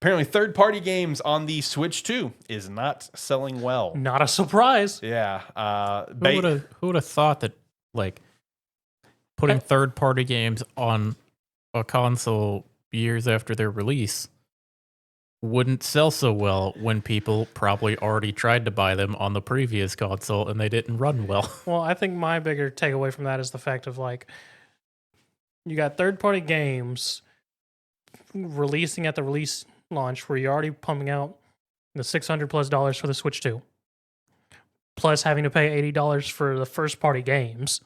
apparently third-party games on the Switch 2 is not selling well. Not a surprise. Yeah. Who would have thought that like putting third-party games on a console years after their release wouldn't sell so well when people probably already tried to buy them on the previous console and they didn't run well. Well, I think my bigger takeaway from that is the fact of like, you got third-party games releasing at the release launch where you're already pumping out the $600+ for the Switch 2, plus having to pay $80 for the first-party games.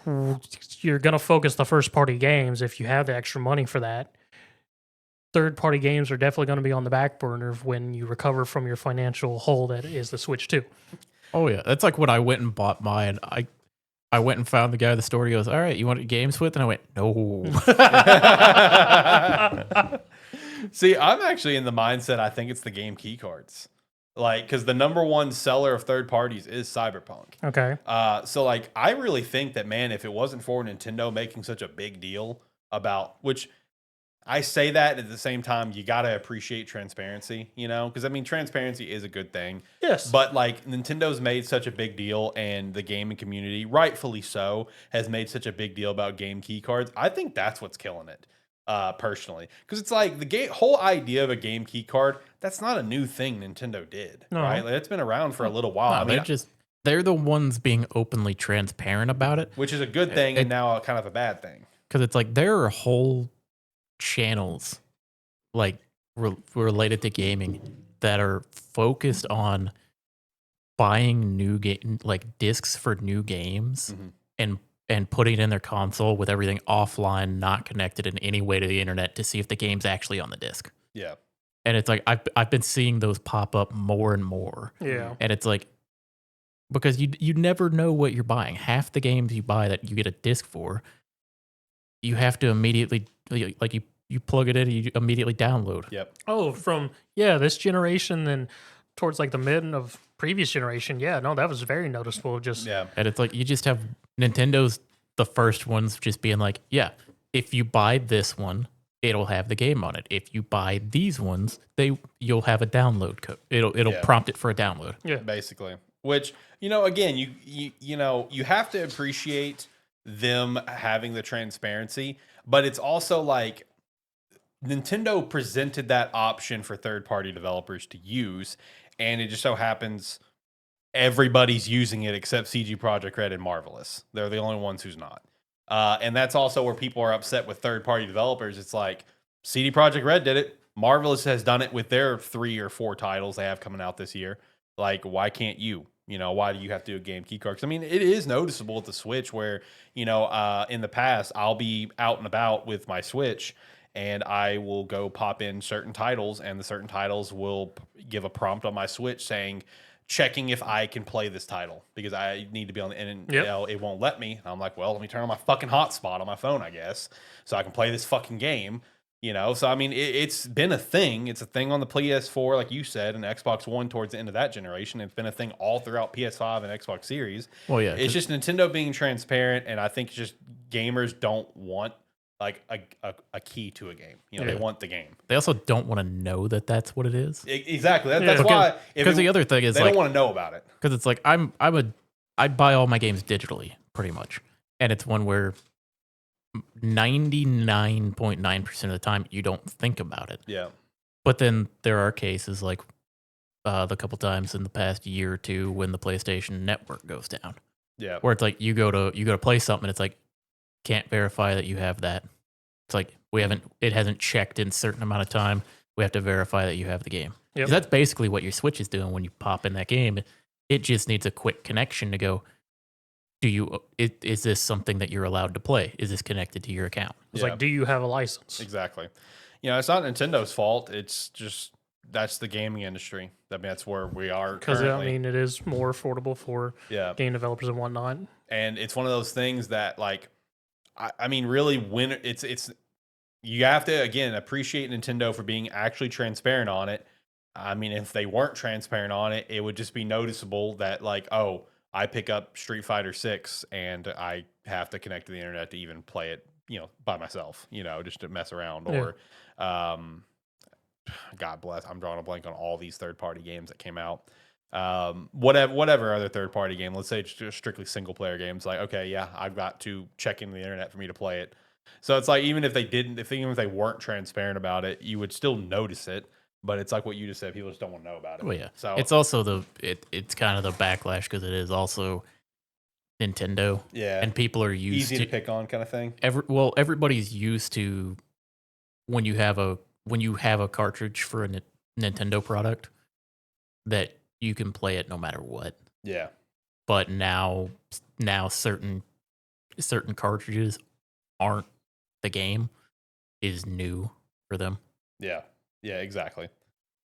You're going to focus the first-party games if you have the extra money for that. Third-party games are definitely going to be on the back burner when you recover from your financial hole that is the Switch 2. Oh yeah, that's like when I went and bought mine. I went and found the guy at the store. He goes, "All right, you want games with?" And I went, "No." See, I'm actually in the mindset. I think it's the game key cards, like because the number one seller of third parties is Cyberpunk. Okay. So like I really think that, man, if it wasn't for Nintendo making such a big deal about, which I say that at the same time, you got to appreciate transparency, you know, because I mean, transparency is a good thing. Yes. But like Nintendo's made such a big deal, and the gaming community, rightfully so, has made such a big deal about game key cards. I think that's what's killing it, personally, because it's like the whole idea of a game key card. That's not a new thing Nintendo did, right? Like, it's been around for a little while. No, they're the ones being openly transparent about it, which is a good thing, and now kind of a bad thing, because it's like there are whole channels like related to gaming that are focused on buying new game like discs for new games and putting it in their console with everything offline, not connected in any way to the internet, to see if the game's actually on the disc. Yeah. And it's like I've been seeing those pop up more and more. Yeah. And it's like, because you never know what you're buying. Half the games you buy that you get a disc for, you have to immediately, like you plug it in and you immediately download. Yep. Oh, from this generation and towards like the mid of previous generation. Yeah, no, that was very noticeable. Just And it's like you just have Nintendo's the first ones just being like, yeah, if you buy this one, it'll have the game on it. If you buy these ones, you'll have a download code. It'll prompt it for a download. Yeah, basically. Which, you know, again, you know, you have to appreciate them having the transparency, but it's also like Nintendo presented that option for third-party developers to use, and it just so happens everybody's using it except CG Projekt Red and Marvelous. They're the only ones who's not. And that's also where people are upset with third-party developers. It's like CD Projekt Red did it. Marvelous has done it with their 3 or 4 titles they have coming out this year. Like, why can't you? You know, why do you have to do a game key card? 'Cause I mean, it is noticeable at the Switch where, you know, in the past, I'll be out and about with my Switch, and I will go pop in certain titles, and the certain titles will give a prompt on my Switch saying, checking if I can play this title because I need to be on the, and you know, it won't let me. And I'm like, well, let me turn on my fucking hotspot on my phone, I guess, so I can play this fucking game, you know? So, I mean, it's been a thing. It's a thing on the PS4, like you said, and Xbox One towards the end of that generation. It's been a thing all throughout PS5 and Xbox Series. Well, yeah. It's just Nintendo being transparent, and I think it's just gamers don't want like a key to a game. You know, they want the game. They also don't want to know that that's what it is. Exactly. That's why. Because the other thing is they like, don't want to know about it. Because it's like I buy all my games digitally pretty much, and it's one where 99.9% of the time you don't think about it. Yeah. But then there are cases like the couple times in the past year or two when the PlayStation Network goes down. Yeah. Where it's like you go to play something, and it's like, can't verify that you have that. It's like it hasn't checked in a certain amount of time. We have to verify that you have the game. Yep. That's basically what your Switch is doing when you pop in that game. It just needs a quick connection to go, is this something that you're allowed to play? Is this connected to your account? It's like, do you have a license? Exactly. You know, it's not Nintendo's fault. It's just, that's the gaming industry. I mean, that's where we are because currently. I mean, it is more affordable for game developers and whatnot. And it's one of those things that, like, I mean, really, when it's you have to, again, appreciate Nintendo for being actually transparent on it. I mean, if they weren't transparent on it, it would just be noticeable that, like, oh, I pick up Street Fighter 6 and I have to connect to the internet to even play it, you know, by myself, you know, just to mess around. Or God bless, I'm drawing a blank on all these third-party games that came out. Whatever other third-party game, let's say just strictly single-player games, like, okay, yeah, I've got to check into the internet for me to play it. So it's like, even if they weren't transparent about it, you would still notice it. But it's like what you just said, people just don't want to know about it. Well, yeah. So It's also it's kind of the backlash because it is also Nintendo. yeah, And people are used easy to pick on kind of thing. Everybody's used to when you have a cartridge for a Nintendo product that you can play it no matter what. Yeah. But now certain cartridges aren't the game is new for them. Yeah. Yeah, exactly.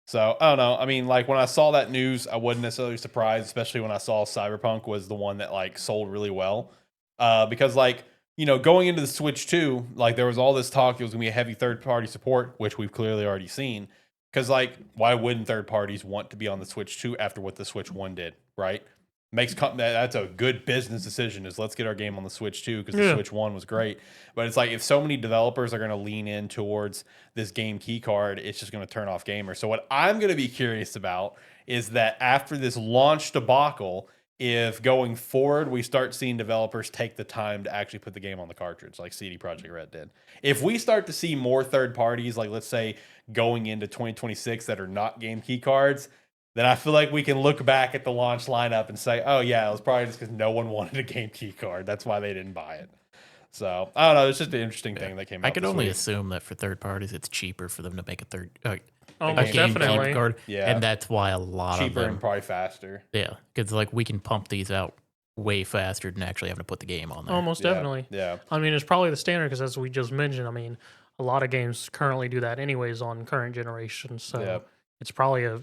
So I don't know. I mean, like when I saw that news, I wasn't necessarily surprised, especially when I saw Cyberpunk was the one that like sold really well. Because like, going into the Switch 2, like there was all this talk it was gonna be a heavy third party support, which we've clearly already seen. Because like, why wouldn't third parties want to be on the Switch 2 after what the Switch 1 did, right? That's a good business decision, is let's get our game on the Switch 2 because the Switch 1 was great. But it's like, if so many developers are going to lean in towards this game key card, it's just going to turn off gamers. So what I'm going to be curious about is that after this launch debacle, if going forward we start seeing developers take the time to actually put the game on the cartridge like CD Projekt Red did. If we start to see more third parties, like let's say going into 2026, that are not game key cards, then I feel like we can look back at the launch lineup and say, oh yeah, it was probably just because no one wanted a game key card. That's why they didn't buy it. So I don't know. It's just an interesting thing that came out. I could this only week. assume that for third parties, it's cheaper for them to make a Almost game definitely. key card. Yeah. And that's why a lot Cheaper of them, and probably faster. yeah, because like we can pump these out way faster than actually having to put the game on there. Almost Yeah, definitely. Yeah. I mean, it's probably the standard because, as we just mentioned, I mean, a lot of games currently do that anyways on current generations. So Yep. it's probably a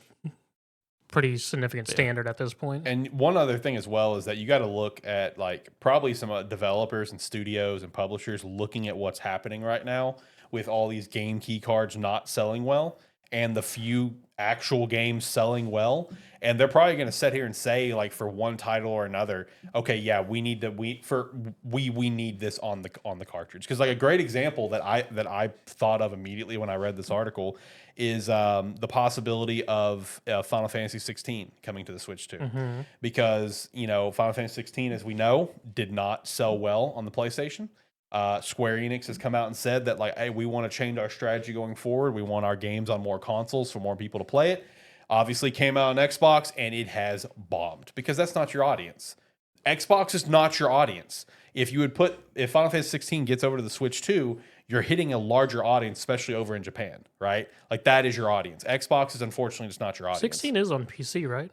pretty significant standard at this point. And one other thing as well is that you got to look at like probably some developers and studios and publishers looking at what's happening right now with all these game key cards not selling well and the few actual games selling well. And they're probably going to sit here and say, like, for one title or another, okay, yeah, we need this on the cartridge. Because like a great example that I thought of immediately when I read this article is the possibility of Final Fantasy 16 coming to the Switch 2. Because Final Fantasy 16, as we know, did not sell well on the PlayStation. Square Enix has come out and said that, like, hey, we want to change our strategy going forward. We want our games on more consoles for more people to play it. Obviously came out on Xbox and it has bombed because that's not your audience. Xbox is not your audience. If Final Fantasy 16 gets over to the Switch 2, you're hitting a larger audience, especially over in Japan, right? Like, that is your audience. Xbox is unfortunately just not your audience. 16 is on PC, right?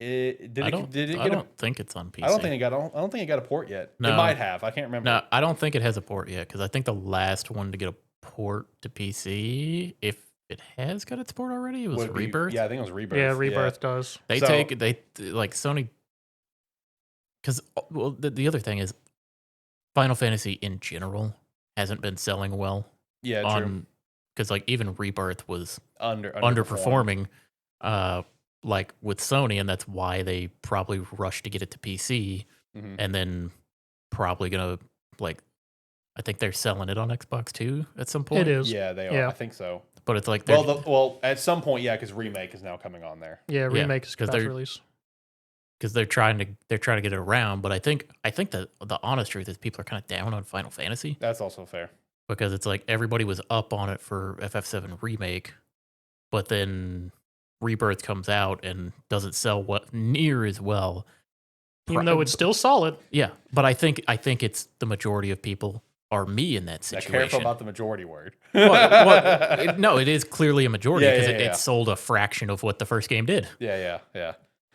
I don't think it's on PC. I don't think it got a port yet. No. It might have. I can't remember. No, I don't think it has a port yet because I think the last one to get a port to PC, if it has got its port already, it was Rebirth. Yeah, I think it was Rebirth. Yeah, Rebirth does. They like Sony, because the other thing is Final Fantasy in general hasn't been selling well. Yeah, true. Because like even Rebirth was underperforming. Like with Sony, and that's why they probably rushed to get it to PC, and then probably gonna I think they're selling it on Xbox too at some point. It is. Yeah, they are. Yeah. I think so. But it's like Well, at some point, yeah, because Remake is now coming on there. Yeah, Remake is because about to release. Because they're trying to get it around. But I think that the honest truth is people are kind of down on Final Fantasy That's also fair. because it's like everybody was up on it for FF7 Remake, but then Rebirth comes out and doesn't sell near as well. Even though it's still solid. Yeah, but I think it's the majority of people are me in that Now, situation. careful about the majority word. No, it is clearly a majority because it sold a fraction of what the first game did. Yeah.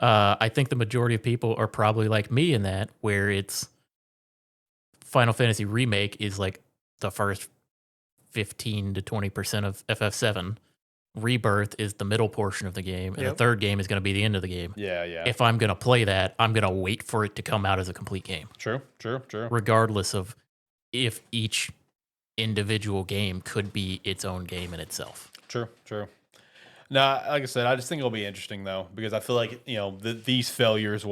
I think the majority of people are probably like me in that, where it's Final Fantasy Remake is like the first 15 to 20% of FF7. Rebirth is the middle portion of the game, and the third game is going to be the end of the game. Yeah. If I'm going to play that, I'm going to wait for it to come out as a complete game. True. Regardless of if each individual game could be its own game in itself. True. No, like I said, I just think it'll be interesting though, because I feel like these failures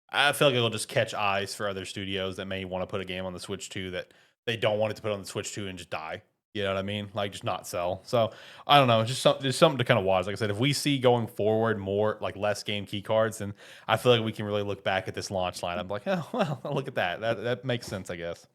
I feel like it'll just catch eyes for other studios that may want to put a game on the Switch 2 that they don't want it to put on the Switch 2 and just die. You know what I mean? Like just not sell. So I don't know. Just something to kind of watch. Like I said, if we see going forward more like less game key cards, then I feel like we can really look back at this launch line. I'm like, oh well, look at that. That makes sense, I guess.